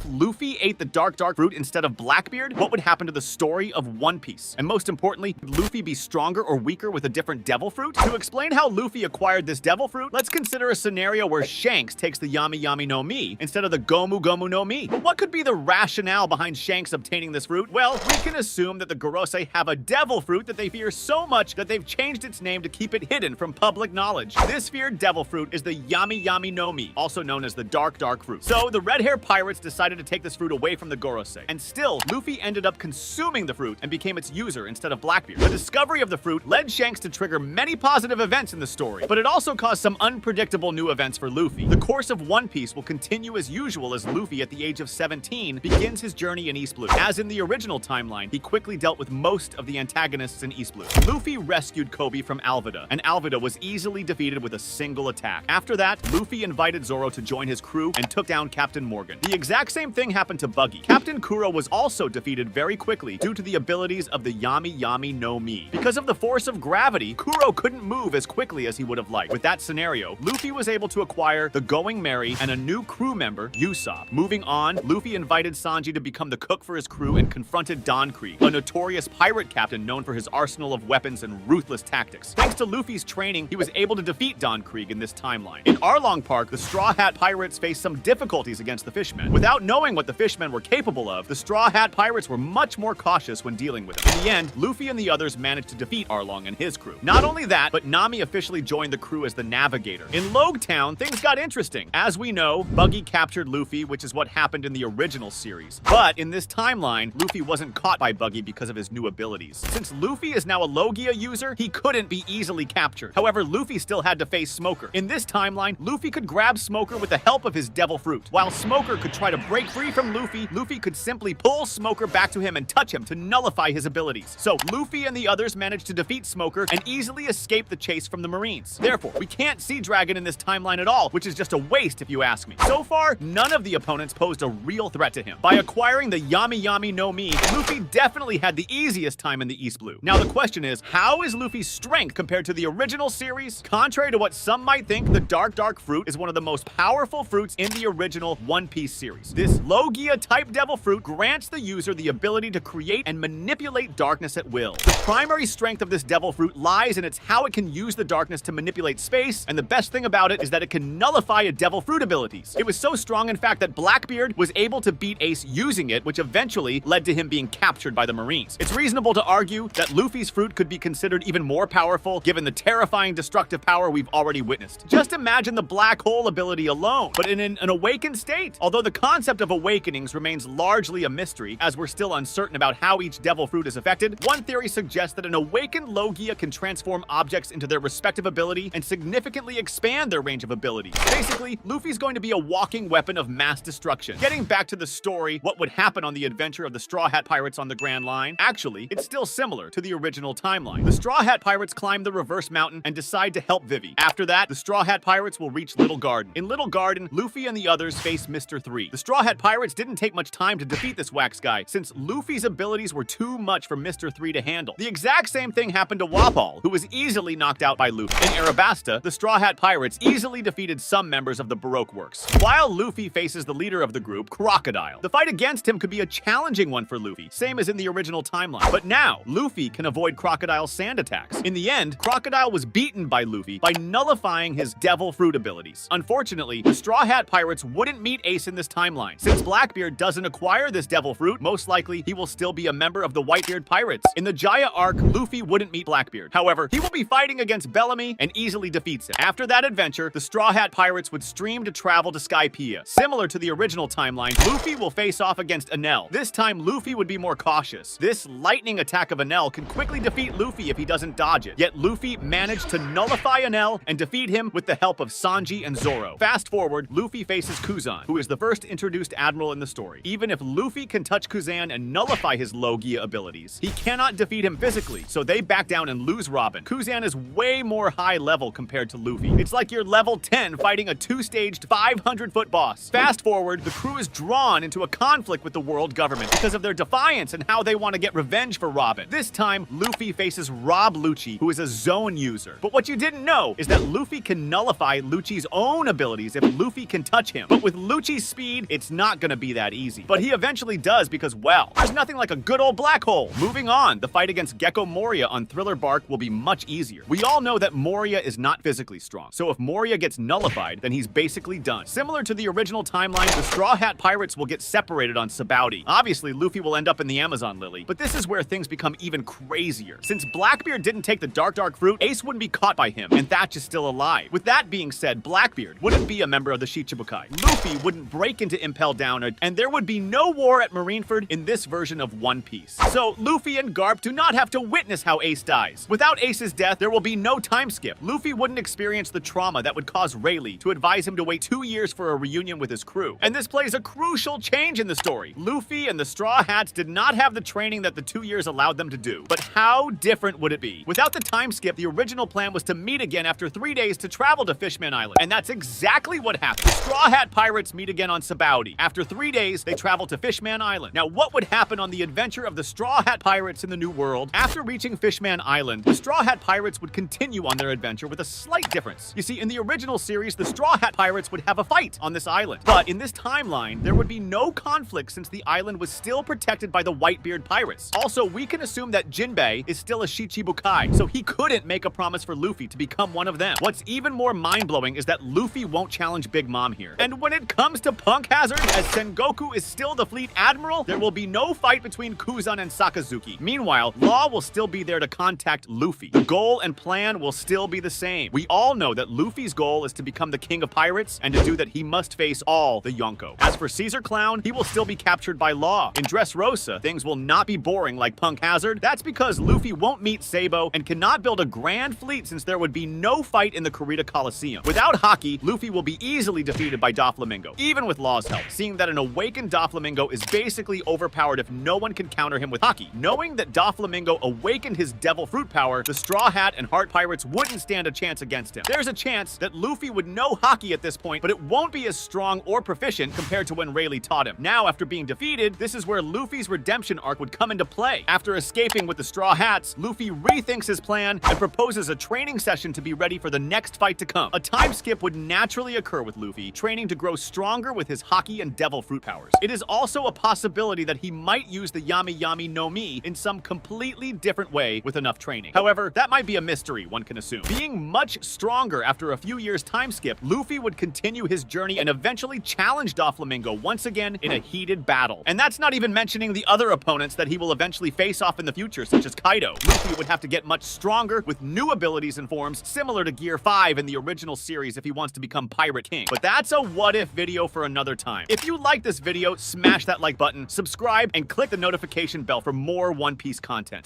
Luffy ate the dark fruit instead of Blackbeard, what would happen to the story of One Piece? And most importantly, would Luffy be stronger or weaker with a different devil fruit? To explain how Luffy acquired this devil fruit, let's consider a scenario where Shanks takes the Yami no Mi instead of the Gomu no Mi. But what could be the rationale behind Shanks obtaining this fruit? Well, we can assume that the Gorosei have a devil fruit that they fear so much that they've changed its name to keep it hidden from public knowledge. This feared devil fruit is the Yami no Mi, also known as the dark fruit. So the red hair pirates decided to take this fruit away from the Gorosei, and still, Luffy ended up consuming the fruit and became its user instead of Blackbeard. The discovery of the fruit led Shanks to trigger many positive events in the story, but it also caused some unpredictable new events for Luffy. The course of One Piece will continue as usual as Luffy, at the age of 17, begins his journey in East Blue. As in the original timeline, he quickly dealt with most of the antagonists in East Blue. Luffy rescued Kobe from Alvida, and Alvida was easily defeated with a single attack. After that, Luffy invited Zoro to join his crew and took down Captain Morgan. The exact same thing happened to Buggy. Captain Kuro was also defeated very quickly due to the abilities of the Yami no Mi. Because of the force of gravity, Kuro couldn't move as quickly as he would have liked. With that scenario, Luffy was able to acquire the Going Merry and a new crew member, Usopp. Moving on, Luffy invited Sanji to become the cook for his crew and confronted Don Krieg, a notorious pirate captain known for his arsenal of weapons and ruthless tactics. Thanks to Luffy's training, he was able to defeat Don Krieg in this timeline. In Arlong Park, the Straw Hat Pirates faced some difficulties against the Fishmen. Without knowing what the Fishmen were capable of, the Straw Hat Pirates were much more cautious when dealing with them. In the end, Luffy and the others managed to defeat Arlong and his crew. Not only that, but Nami officially joined the crew as the navigator. In Logue Town, things got interesting. As we know, Buggy captured Luffy, which is what happened in the original series. But in this timeline, Luffy wasn't caught by Buggy because of his new abilities. Since Luffy is now a Logia user, he couldn't be easily captured. However, Luffy still had to face Smoker. In this timeline, Luffy could grab Smoker with the help of his devil fruit. While Smoker could try to break free from Luffy, Luffy could simply pull Smoker back to him and touch him to nullify his abilities. So Luffy and the others managed to defeat Smoker and easily escape the chase from the Marines. Therefore, we can't see Dragon in this timeline at all, which is just a waste if you ask me. So far, none of the opponents posed a real threat to him. By acquiring the Yami no Mi, Luffy definitely had the easiest time in the East Blue. Now the question is, how is Luffy's strength compared to the original series? Contrary to what some might think, the dark fruit is one of the most powerful fruits in the original One Piece series. This Logia type devil fruit grants the user the ability to create and manipulate darkness at will. The primary strength of this devil fruit lies in its how it can use the darkness to manipulate space, and the best thing about it is that it can nullify a devil fruit abilities. It was so strong, in fact, that Blackbeard was able to beat Ace using it, which eventually led to him being captured by the Marines. It's reasonable to argue that Luffy's fruit could be considered even more powerful given the terrifying destructive power we've already witnessed. Just imagine the black hole ability alone, but in an awakened state. Although the concept of awakenings remains largely a mystery, as we're still uncertain about how each devil fruit is affected, one theory suggests that an awakened Logia can transform objects into their respective ability and significantly expand their range of abilities. Basically, Luffy's going to be a walking weapon of mass destruction. Getting back to the story, what would happen on the adventure of the Straw Hat Pirates on the Grand Line? Actually, it's still similar to the original timeline. The Straw Hat Pirates climb the Reverse Mountain and decide to help Vivi. After that, the Straw Hat Pirates will reach Little Garden. In Little Garden, Luffy and the others face Mr. 3. The Straw Hat Pirates didn't take much time to defeat this wax guy, since Luffy's abilities were too much for Mr. 3 to handle. The exact same thing happened to Wapol, who was easily knocked out by Luffy. In Arabasta, the Straw Hat Pirates easily defeated some members of the Baroque Works, while Luffy faces the leader of the group, Crocodile. The fight against him could be a challenging one for Luffy, same as in the original timeline. But now, Luffy can avoid Crocodile's sand attacks. In the end, Crocodile was beaten by Luffy by nullifying his devil fruit abilities. Unfortunately, the Straw Hat Pirates wouldn't meet Ace in this timeline. Since Blackbeard doesn't acquire this devil fruit, most likely he will still be a member of the Whitebeard Pirates. In the Jaya arc, Luffy wouldn't meet Blackbeard. However, he will be fighting against Bellamy and easily defeats him. After that adventure, the Straw Hat Pirates would stream to travel to Skypiea. Similar to the original timeline, Luffy will face off against Enel. This time, Luffy would be more cautious. This lightning attack of Enel can quickly defeat Luffy if he doesn't dodge it. Yet Luffy managed to nullify Enel and defeat him with the help of Sanji and Zoro. Fast forward, Luffy faces Kuzan, who is the first introduced admiral in the story. Even if Luffy can touch Kuzan and nullify his Logia abilities, he cannot defeat him physically, so they back down and lose Robin. Kuzan is way more high level compared to Luffy. It's like you're level 10 fighting a two-staged 500-foot boss. Fast forward, the crew is drawn into a conflict with the world government because of their defiance and how they want to get revenge for Robin. This time, Luffy faces Rob Lucci, who is a zone user. But what you didn't know is that Luffy can nullify Lucci's own abilities if Luffy can touch him. But with Lucci's speed, it's not gonna be that easy. But he eventually does because, well, there's nothing like a good old black hole. Moving on, the fight against Gecko Moria on Thriller Bark will be much easier. We all know that Moria is not physically strong, so if Moria gets nullified, then he's basically done. Similar to the original timeline, the Straw Hat Pirates will get separated on Sabaody. Obviously, Luffy will end up in the Amazon Lily, but this is where things become even crazier. Since Blackbeard didn't take the Dark Fruit, Ace wouldn't be caught by him, and Thatch is still alive. With that being said, Blackbeard wouldn't be a member of the Shichibukai. Luffy wouldn't break into Impel Down, and there would be no war at Marineford in this version of One Piece. So Luffy and Garp do not have to witness how Ace dies. Without Ace's death, there will be no time skip. Luffy wouldn't experience the trauma that would cause Rayleigh to advise him to wait 2 years for a reunion with his crew. And this plays a crucial change in the story. Luffy and the Straw Hats did not have the training that the 2 years allowed them to do. But how different would it be? Without the time skip, the original plan was to meet again after 3 days to travel to Fishman Island. And that's exactly what happened. The Straw Hat Pirates meet again on Sabaody. After 3 days, they travel to Fishman Island. Now, what would happen on the adventure of the Straw Hat Pirates in the New World? After reaching Fishman Island, the Straw Hat Pirates would continue on their adventure with a slight difference. You see, in the original series, the Straw Hat Pirates would have a fight on this island. But in this timeline, there would be no conflict since the island was still protected by the Whitebeard Pirates. Also, we can assume that Jinbei is still a Shichibukai, so he couldn't make a promise for Luffy to become one of them. What's even more mind-blowing is that Luffy won't challenge Big Mom here. And when it comes to Punk Hazard, as Sengoku is still the fleet admiral, there will be no fight between Kuzan and Sakazuki. Meanwhile, Law will still be there to contact Luffy. The goal and plan will still be the same. We all know that Luffy's goal is to become the king of pirates, and to do that he must face all the Yonko. As for Caesar Clown, he will still be captured by Law. In Dressrosa, things will not be boring like Punk Hazard. That's because Luffy won't meet Sabo and cannot build a grand fleet since there would be no fight in the Kurita Coliseum. Without Haki, Luffy will be easily defeated by Doflamingo, even with Law's help, seeing that an awakened Doflamingo is basically overpowered if no one can counter him with Haki. Knowing that Doflamingo awakened his Devil Fruit power, the Straw Hat and Heart Pirates wouldn't stand a chance against him. There's a chance that Luffy would know Haki at this point, but it won't be as strong or proficient compared to when Rayleigh taught him. Now, after being defeated, this is where Luffy's redemption arc would come into play. After escaping with the Straw Hats, Luffy rethinks his plan and proposes a training session to be ready for the next fight to come. A time skip would naturally occur with Luffy, training to grow stronger with his Haki and Devil Fruit powers. It is also a possibility that he might use the Yami no Mi in some completely different way with enough training. However, that might be a mystery, one can assume. Being much stronger after a few years time skip, Luffy would continue his journey and eventually challenge Doflamingo once again in a heated battle. And that's not even mentioning the other opponents that he will eventually face off in the future, such as Kaido. Luffy would have to get much stronger with new abilities and forms similar to Gear 5 in the original series if he wants to become Pirate King. But that's a what-if video for another time. If you like this video, smash that like button, subscribe, and click the notification bell for more One Piece content.